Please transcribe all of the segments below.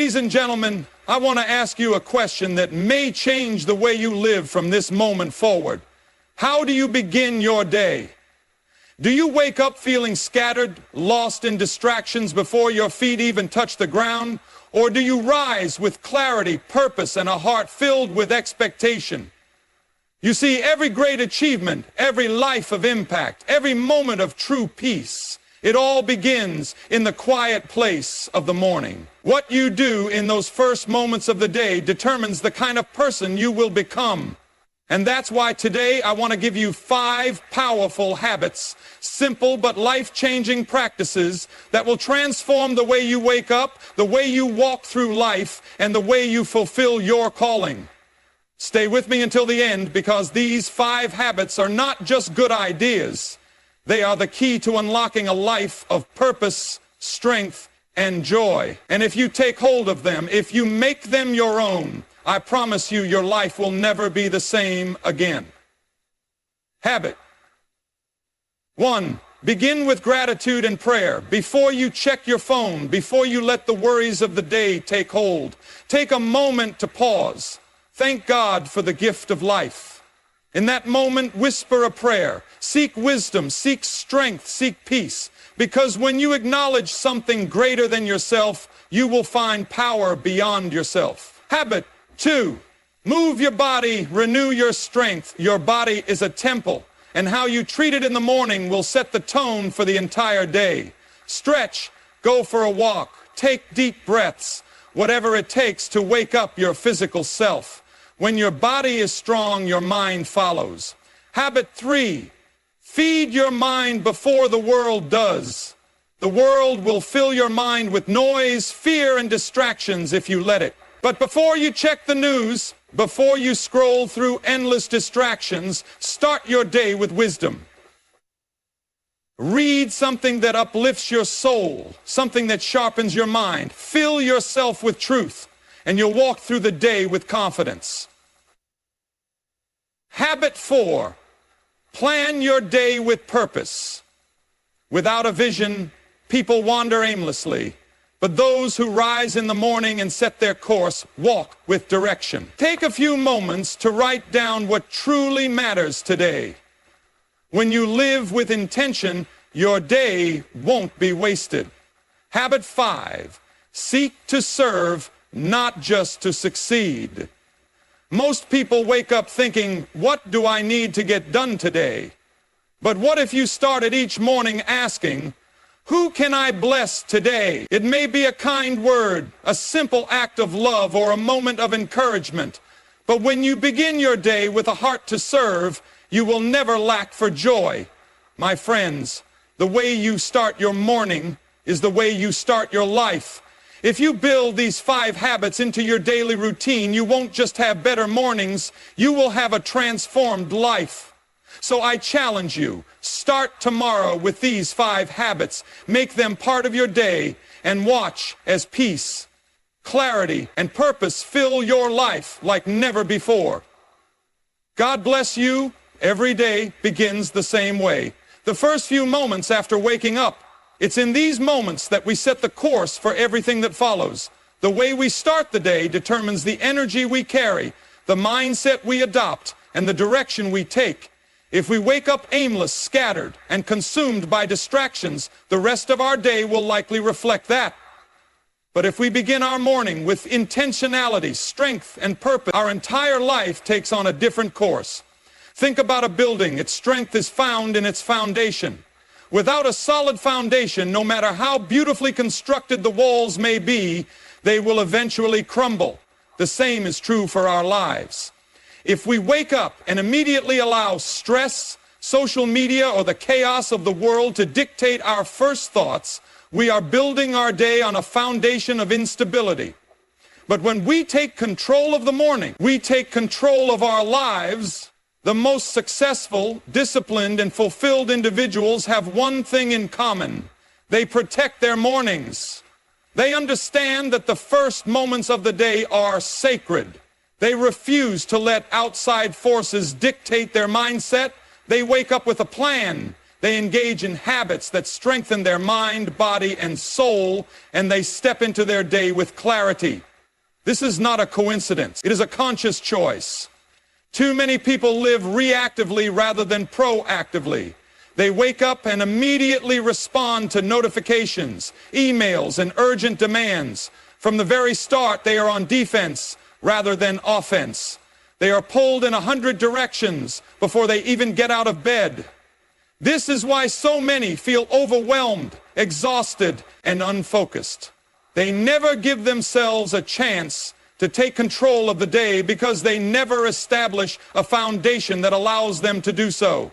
Ladies and gentlemen, I want to ask you a question that may change the way you live from this moment forward. How do you begin your day? Do you wake up feeling scattered, lost in distractions before your feet even touch the ground? Or do you rise with clarity, purpose, and a heart filled with expectation? You see, every great achievement, every life of impact, every moment of true peace, it all begins in the quiet place of the morning. What you do in those first moments of the day determines the kind of person you will become. And that's why today I want to give you 5 powerful habits, simple but life-changing practices that will transform the way you wake up, the way you walk through life, and the way you fulfill your calling. Stay with me until the end, because these 5 habits are not just good ideas. They are the key to unlocking a life of purpose, strength, and joy. And if you take hold of them, if you make them your own, I promise you, your life will never be the same again. Habit 1. Begin with gratitude and prayer. Before you check your phone, before you let the worries of the day take hold, take a moment to pause. Thank God for the gift of life. In that moment, whisper a prayer. Seek wisdom, seek strength, seek peace. Because when you acknowledge something greater than yourself, you will find power beyond yourself. Habit 2, move your body, renew your strength. Your body is a temple, and how you treat it in the morning will set the tone for the entire day. Stretch, go for a walk, take deep breaths, whatever it takes to wake up your physical self. When your body is strong, your mind follows. Habit 3, feed your mind before the world does. The world will fill your mind with noise, fear, and distractions if you let it. But before you check the news, before you scroll through endless distractions, start your day with wisdom. Read something that uplifts your soul, something that sharpens your mind. Fill yourself with truth, and you'll walk through the day with confidence. Habit 4, plan your day with purpose. Without a vision, people wander aimlessly. But those who rise in the morning and set their course walk with direction. Take a few moments to write down what truly matters today. When you live with intention, your day won't be wasted. Habit 5, seek to serve, not just to succeed. Most people wake up thinking, what do I need to get done today? But what if you started each morning asking, who can I bless today? It may be a kind word, a simple act of love, or a moment of encouragement. But when you begin your day with a heart to serve, you will never lack for joy. My friends, the way you start your morning is the way you start your life. If you build these 5 habits into your daily routine, you won't just have better mornings, you will have a transformed life. So I challenge you, start tomorrow with these 5 habits. Make them part of your day and watch as peace, clarity, and purpose fill your life like never before. God bless you. Every day begins the same way. The first few moments after waking up, it's in these moments that we set the course for everything that follows. The way we start the day determines the energy we carry, the mindset we adopt, and the direction we take. If we wake up aimless, scattered, and consumed by distractions, the rest of our day will likely reflect that. But if we begin our morning with intentionality, strength, and purpose, our entire life takes on a different course. Think about a building. Its strength is found in its foundation. Without a solid foundation, no matter how beautifully constructed the walls may be, they will eventually crumble. The same is true for our lives. If we wake up and immediately allow stress, social media, or the chaos of the world to dictate our first thoughts, we are building our day on a foundation of instability. But when we take control of the morning, we take control of our lives. The most successful, disciplined, and fulfilled individuals have one thing in common. They protect their mornings. They understand that the first moments of the day are sacred. They refuse to let outside forces dictate their mindset. They wake up with a plan. They engage in habits that strengthen their mind, body, and soul, and they step into their day with clarity. This is not a coincidence. It is a conscious choice. Too many people live reactively rather than proactively. They wake up and immediately respond to notifications, emails, and urgent demands. From the very start, they are on defense rather than offense. They are pulled in 100 directions before they even get out of bed. This is why so many feel overwhelmed, exhausted, and unfocused. They never give themselves a chance to take control of the day because they never establish a foundation that allows them to do so.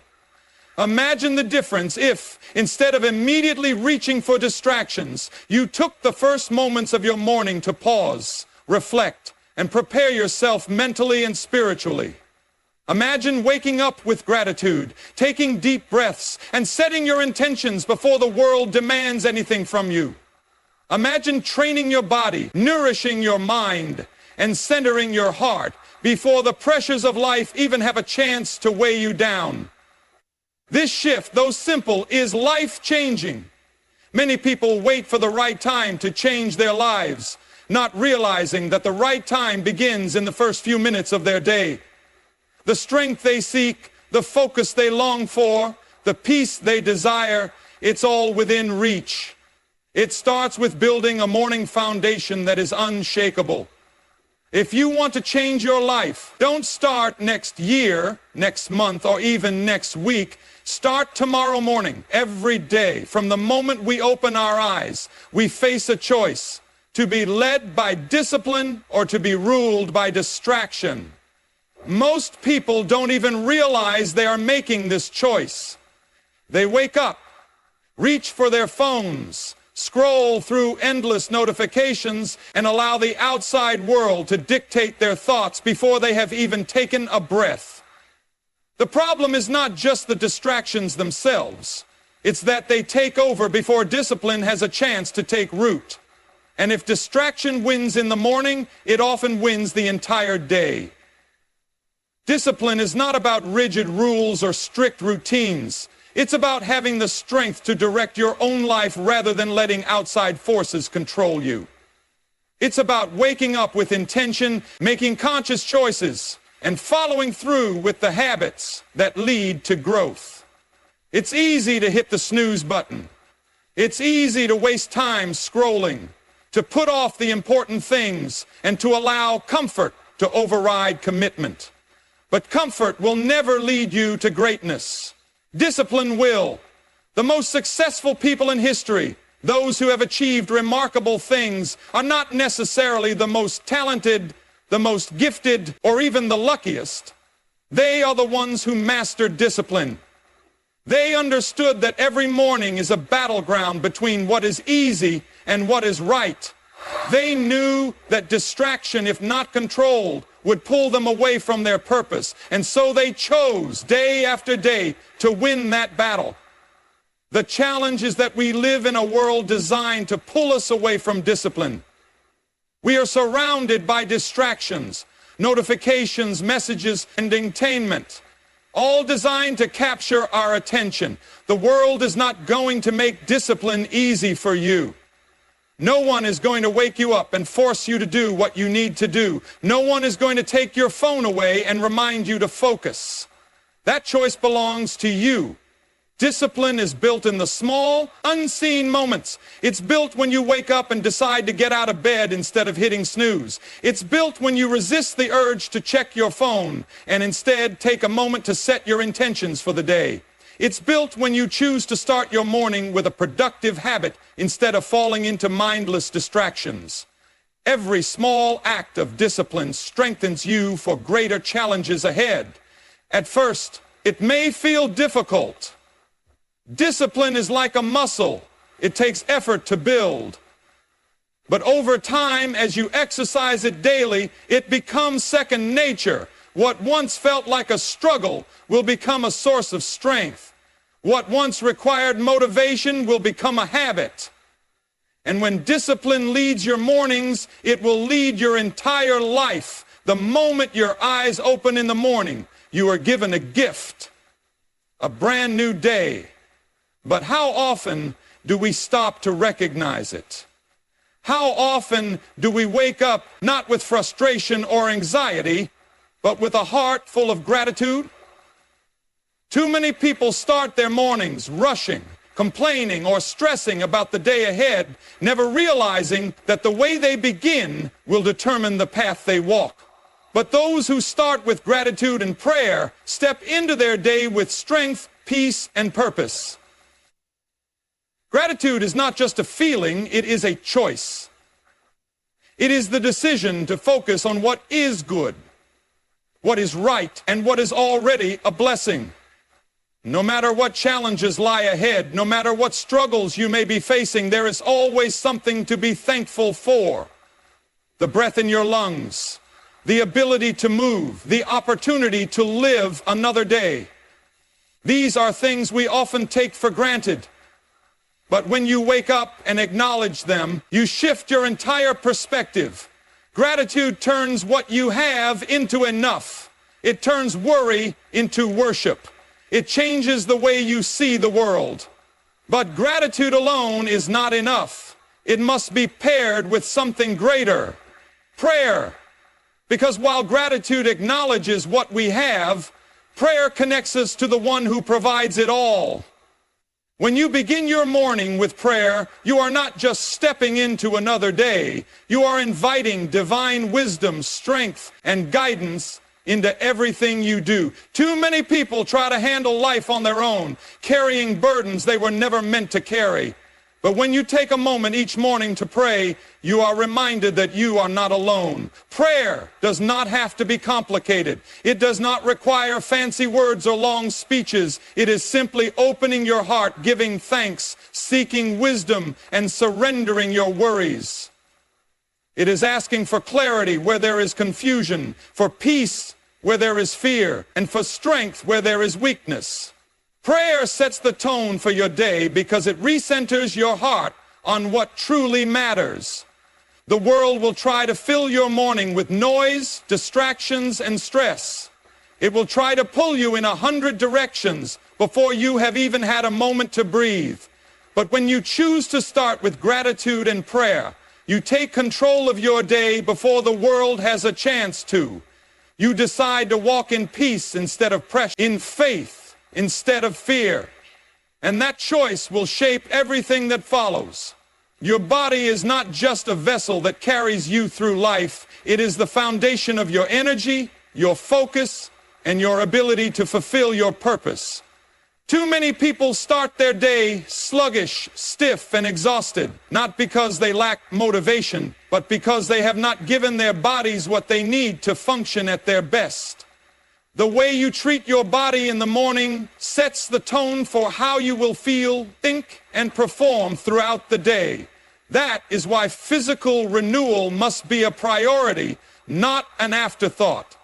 Imagine the difference if, instead of immediately reaching for distractions, you took the first moments of your morning to pause, reflect, and prepare yourself mentally and spiritually. Imagine waking up with gratitude, taking deep breaths, and setting your intentions before the world demands anything from you. Imagine training your body, nourishing your mind, and centering your heart before the pressures of life even have a chance to weigh you down. This shift, though simple, is life-changing. Many people wait for the right time to change their lives, not realizing that the right time begins in the first few minutes of their day. The strength they seek, the focus they long for, the peace they desire, it's all within reach. It starts with building a morning foundation that is unshakable. If you want to change your life, don't start next year, next month, or even next week. Start tomorrow morning, every day. From the moment we open our eyes, we face a choice: to be led by discipline or to be ruled by distraction. Most people don't even realize they are making this choice. They wake up, reach for their phones, scroll through endless notifications, and allow the outside world to dictate their thoughts before they have even taken a breath. The problem is not just the distractions themselves. It's that they take over before discipline has a chance to take root. And if distraction wins in the morning, it often wins the entire day. Discipline is not about rigid rules or strict routines. It's about having the strength to direct your own life rather than letting outside forces control you. It's about waking up with intention, making conscious choices, and following through with the habits that lead to growth. It's easy to hit the snooze button. It's easy to waste time scrolling, to put off the important things, and to allow comfort to override commitment. But comfort will never lead you to greatness. Discipline will. The most successful people in history, those who have achieved remarkable things, are not necessarily the most talented, the most gifted, or even the luckiest. They are the ones who mastered discipline. They understood that every morning is a battleground between what is easy and what is right. They knew that distraction, if not controlled, would pull them away from their purpose. And so they chose day after day to win that battle. The challenge is that we live in a world designed to pull us away from discipline. We are surrounded by distractions, notifications, messages, and entertainment, all designed to capture our attention. The world is not going to make discipline easy for you. No one is going to wake you up and force you to do what you need to do. No one is going to take your phone away and remind you to focus. That choice belongs to you. Discipline is built in the small, unseen moments. It's built when you wake up and decide to get out of bed instead of hitting snooze. It's built when you resist the urge to check your phone and instead take a moment to set your intentions for the day. It's built when you choose to start your morning with a productive habit instead of falling into mindless distractions. Every small act of discipline strengthens you for greater challenges ahead. At first, it may feel difficult. Discipline is like a muscle. It takes effort to build. But over time, as you exercise it daily, it becomes second nature. What once felt like a struggle will become a source of strength. What once required motivation will become a habit. And when discipline leads your mornings, it will lead your entire life. The moment your eyes open in the morning, you are given a gift, a brand new day, But how often do we stop to recognize it? How often do we wake up not with frustration or anxiety, but with a heart full of gratitude? Too many people start their mornings rushing, complaining, or stressing about the day ahead, never realizing that the way they begin will determine the path they walk. But those who start with gratitude and prayer step into their day with strength, peace, and purpose. Gratitude is not just a feeling, it is a choice. It is the decision to focus on what is good, what is right, and what is already a blessing. No matter what challenges lie ahead, no matter what struggles you may be facing, there is always something to be thankful for. The breath in your lungs, the ability to move, the opportunity to live another day. These are things we often take for granted. But when you wake up and acknowledge them, you shift your entire perspective. Gratitude turns what you have into enough. It turns worry into worship. It changes the way you see the world. But gratitude alone is not enough. It must be paired with something greater, prayer. Because while gratitude acknowledges what we have, prayer connects us to the one who provides it all. When you begin your morning with prayer, you are not just stepping into another day. You are inviting divine wisdom, strength, and guidance into everything you do. Too many people try to handle life on their own, carrying burdens they were never meant to carry. But when you take a moment each morning to pray, you are reminded that you are not alone. Prayer does not have to be complicated. It does not require fancy words or long speeches. It is simply opening your heart, giving thanks, seeking wisdom, and surrendering your worries. It is asking for clarity where there is confusion, for peace where there is fear, and for strength where there is weakness. Prayer sets the tone for your day because it recenters your heart on what truly matters. The world will try to fill your morning with noise, distractions, and stress. It will try to pull you in 100 directions before you have even had a moment to breathe. But when you choose to start with gratitude and prayer, you take control of your day before the world has a chance to. You decide to walk in peace instead of pressure, in faith instead of fear. And that choice will shape everything that follows. Your body is not just a vessel that carries you through life. It is the foundation of your energy, your focus, and your ability to fulfill your purpose. Too many people start their day sluggish, stiff, and exhausted, not because they lack motivation, but because they have not given their bodies what they need to function at their best. The way you treat your body in the morning sets the tone for how you will feel, think, and perform throughout the day. That is why physical renewal must be a priority, not an afterthought.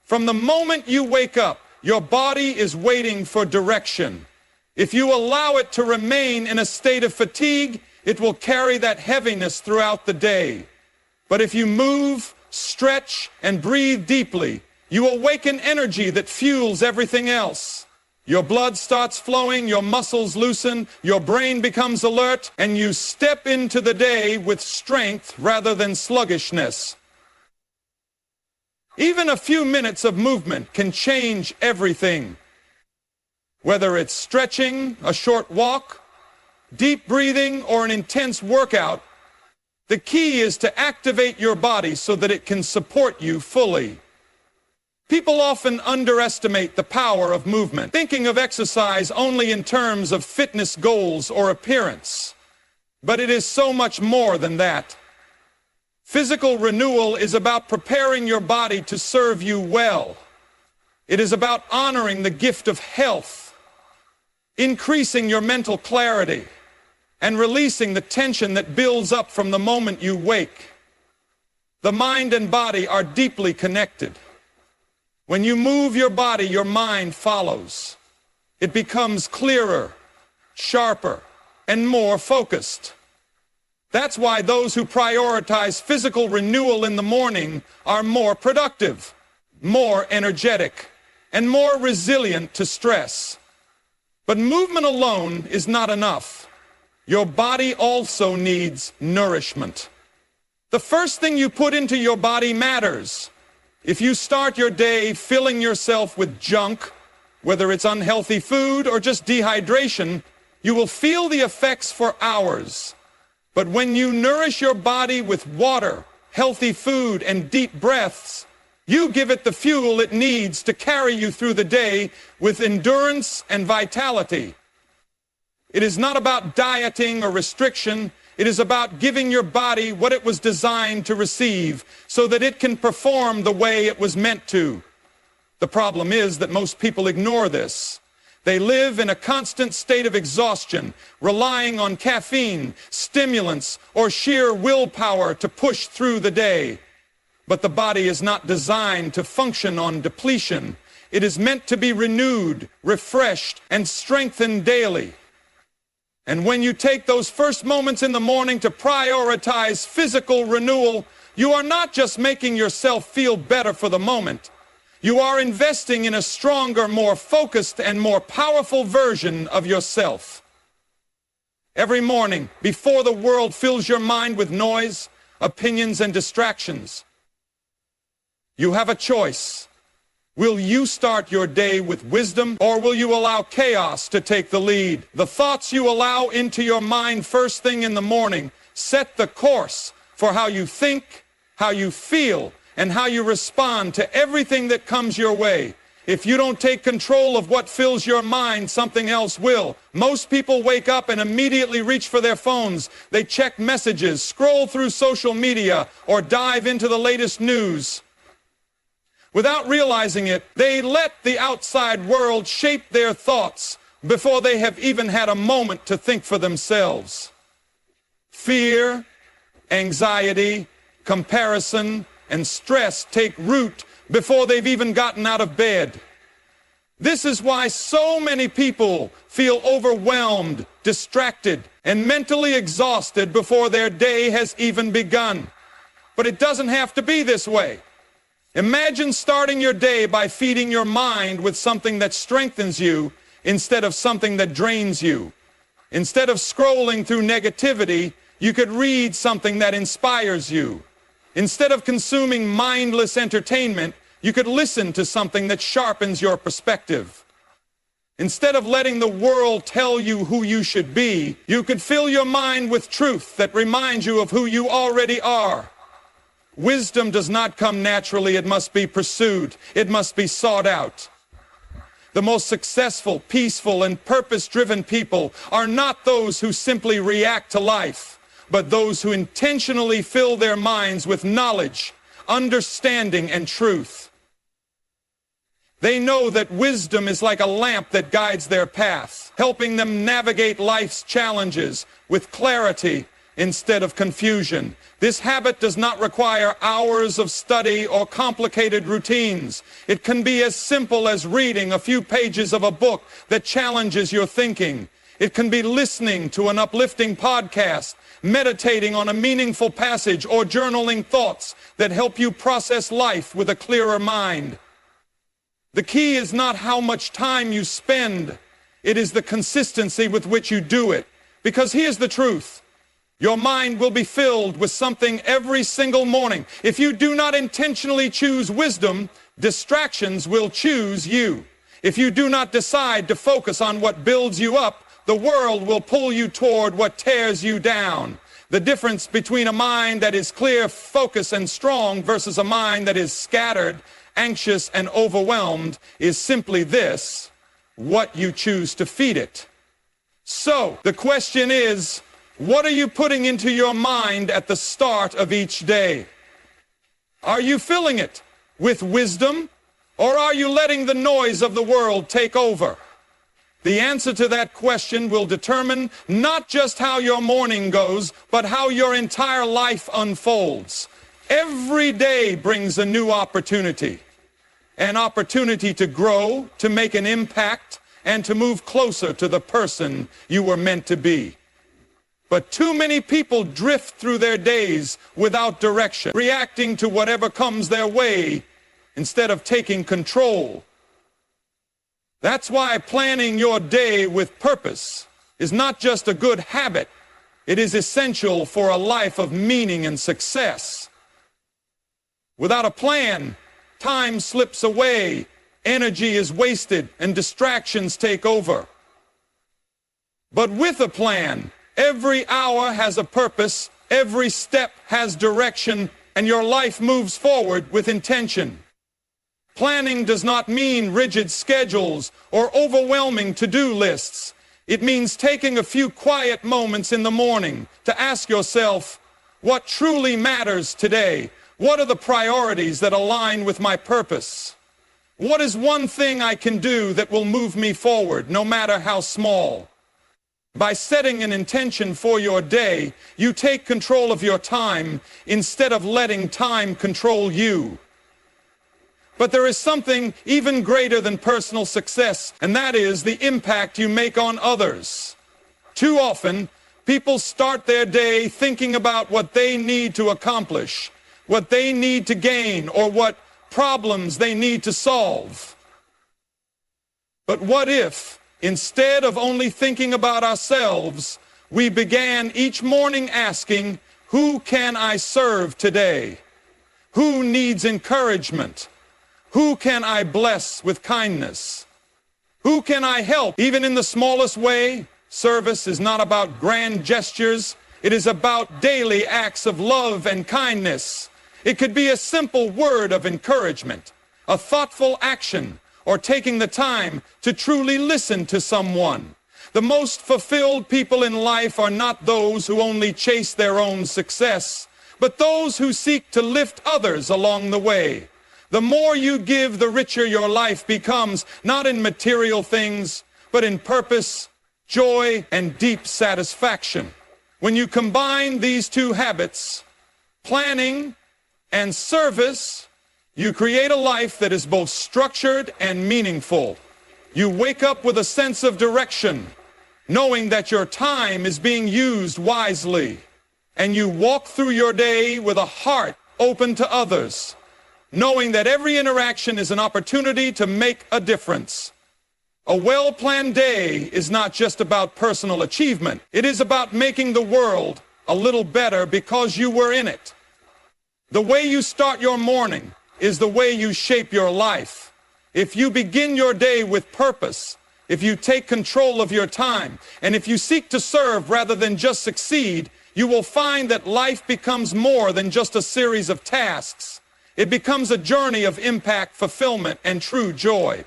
From the moment you wake up, your body is waiting for direction. If you allow it to remain in a state of fatigue, it will carry that heaviness throughout the day. But if you move, stretch, and breathe deeply, you awaken energy that fuels everything else. Your blood starts flowing, your muscles loosen, your brain becomes alert, and you step into the day with strength rather than sluggishness. Even a few minutes of movement can change everything. Whether it's stretching, a short walk, deep breathing, or an intense workout, the key is to activate your body so that it can support you fully. People often underestimate the power of movement, thinking of exercise only in terms of fitness goals or appearance. But it is so much more than that. Physical renewal is about preparing your body to serve you well. It is about honoring the gift of health, increasing your mental clarity, and releasing the tension that builds up from the moment you wake. The mind and body are deeply connected. When you move your body, your mind follows. It becomes clearer, sharper, and more focused. That's why those who prioritize physical renewal in the morning are more productive, more energetic, and more resilient to stress. But movement alone is not enough. Your body also needs nourishment. The first thing you put into your body matters. If you start your day filling yourself with junk, whether it's unhealthy food or just dehydration, you will feel the effects for hours. But when you nourish your body with water, healthy food, and deep breaths, you give it the fuel it needs to carry you through the day with endurance and vitality. It is not about dieting or restriction. It is about giving your body what it was designed to receive so that it can perform the way it was meant to. The problem is that most people ignore this. They live in a constant state of exhaustion, relying on caffeine, stimulants, or sheer willpower to push through the day. But the body is not designed to function on depletion. It is meant to be renewed, refreshed, and strengthened daily. And when you take those first moments in the morning to prioritize physical renewal, you are not just making yourself feel better for the moment. You are investing in a stronger, more focused, and more powerful version of yourself. Every morning, before the world fills your mind with noise, opinions, and distractions, you have a choice. Will you start your day with wisdom, or will you allow chaos to take the lead? The thoughts you allow into your mind first thing in the morning set the course for how you think, how you feel, and how you respond to everything that comes your way. If you don't take control of what fills your mind, something else will. Most people wake up and immediately reach for their phones. They check messages, scroll through social media, or dive into the latest news. Without realizing it, they let the outside world shape their thoughts before they have even had a moment to think for themselves. Fear, anxiety, comparison, and stress take root before they've even gotten out of bed. This is why so many people feel overwhelmed, distracted, and mentally exhausted before their day has even begun. But it doesn't have to be this way. Imagine starting your day by feeding your mind with something that strengthens you instead of something that drains you. Instead of scrolling through negativity, you could read something that inspires you. Instead of consuming mindless entertainment, you could listen to something that sharpens your perspective. Instead of letting the world tell you who you should be, you could fill your mind with truth that reminds you of who you already are. Wisdom does not come naturally. It must be pursued. It must be sought out. The most successful, peaceful, and purpose-driven people are not those who simply react to life, but those who intentionally fill their minds with knowledge, understanding, and truth. They know that wisdom is like a lamp that guides their path, helping them navigate life's challenges with clarity instead of confusion. This habit does not require hours of study or complicated routines. It can be as simple as reading a few pages of a book that challenges your thinking. It can be listening to an uplifting podcast, meditating on a meaningful passage, or journaling thoughts that help you process life with a clearer mind. The key is not how much time you spend. It is the consistency with which you do it. Because here's the truth. Your mind will be filled with something every single morning. If you do not intentionally choose wisdom, distractions will choose you. If you do not decide to focus on what builds you up, the world will pull you toward what tears you down. The difference between a mind that is clear, focused, and strong versus a mind that is scattered, anxious, and overwhelmed is simply this: what you choose to feed it. So, the question is, what are you putting into your mind at the start of each day? Are you filling it with wisdom, or are you letting the noise of the world take over? The answer to that question will determine not just how your morning goes, but how your entire life unfolds. Every day brings a new opportunity. An opportunity to grow, to make an impact, and to move closer to the person you were meant to be. But too many people drift through their days without direction, reacting to whatever comes their way instead of taking control. That's why planning your day with purpose is not just a good habit. It is essential for a life of meaning and success. Without a plan, time slips away, energy is wasted, and distractions take over. But with a plan, every hour has a purpose, every step has direction, and your life moves forward with intention. Planning does not mean rigid schedules or overwhelming to-do lists. It means taking a few quiet moments in the morning to ask yourself, what truly matters today? What are the priorities that align with my purpose? What is one thing I can do that will move me forward, no matter how small? By setting an intention for your day, you take control of your time instead of letting time control you. But there is something even greater than personal success, and that is the impact you make on others. Too often, people start their day thinking about what they need to accomplish, what they need to gain, or what problems they need to solve. But what if, instead of only thinking about ourselves, we began each morning asking, who can I serve today? Who needs encouragement? Who can I bless with kindness? Who can I help, even in the smallest way? Service is not about grand gestures. It is about daily acts of love and kindness. It could be a simple word of encouragement, a thoughtful action, or taking the time to truly listen to someone. The most fulfilled people in life are not those who only chase their own success, but those who seek to lift others along the way. The more you give, the richer your life becomes, not in material things, but in purpose, joy, and deep satisfaction. When you combine these two habits, planning and service, you create a life that is both structured and meaningful. You wake up with a sense of direction, knowing that your time is being used wisely. And you walk through your day with a heart open to others, knowing that every interaction is an opportunity to make a difference. A well-planned day is not just about personal achievement. It is about making the world a little better because you were in it. The way you start your morning is the way you shape your life. If you begin your day with purpose, if you take control of your time, and if you seek to serve rather than just succeed, you will find that life becomes more than just a series of tasks. It becomes a journey of impact, fulfillment, and true joy.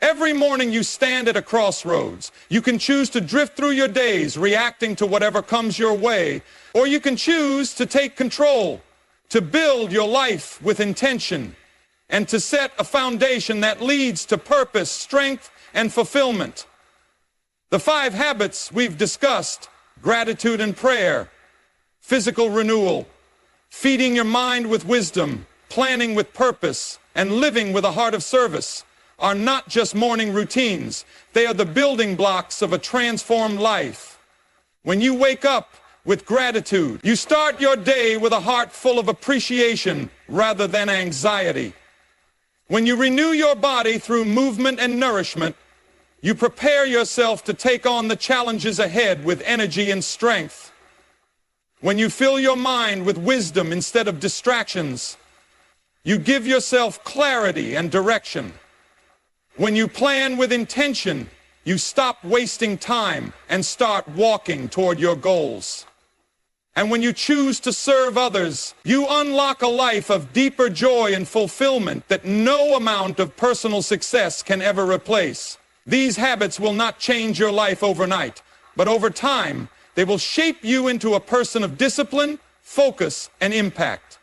Every morning you stand at a crossroads. You can choose to drift through your days, reacting to whatever comes your way, or you can choose to take control, to build your life with intention, and to set a foundation that leads to purpose, strength, and fulfillment. The 5 habits we've discussed, gratitude and prayer, physical renewal, feeding your mind with wisdom, planning with purpose, and living with a heart of service, are not just morning routines. They are the building blocks of a transformed life. When you wake up with gratitude, you start your day with a heart full of appreciation rather than anxiety. When you renew your body through movement and nourishment, you prepare yourself to take on the challenges ahead with energy and strength. When you fill your mind with wisdom instead of distractions, you give yourself clarity and direction. When you plan with intention, you stop wasting time and start walking toward your goals. And when you choose to serve others, you unlock a life of deeper joy and fulfillment that no amount of personal success can ever replace. These habits will not change your life overnight, but over time, they will shape you into a person of discipline, focus, and impact.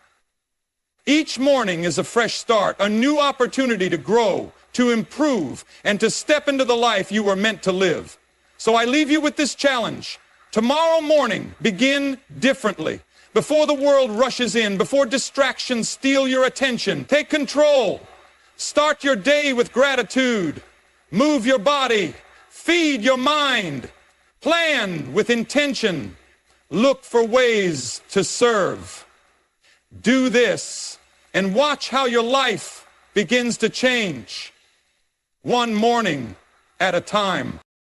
Each morning is a fresh start, a new opportunity to grow, to improve, and to step into the life you were meant to live. So I leave you with this challenge. Tomorrow morning, begin differently. Before the world rushes in, before distractions steal your attention, take control. Start your day with gratitude. Move your body. Feed your mind. Plan with intention. Look for ways to serve. Do this and watch how your life begins to change. one morning at a time.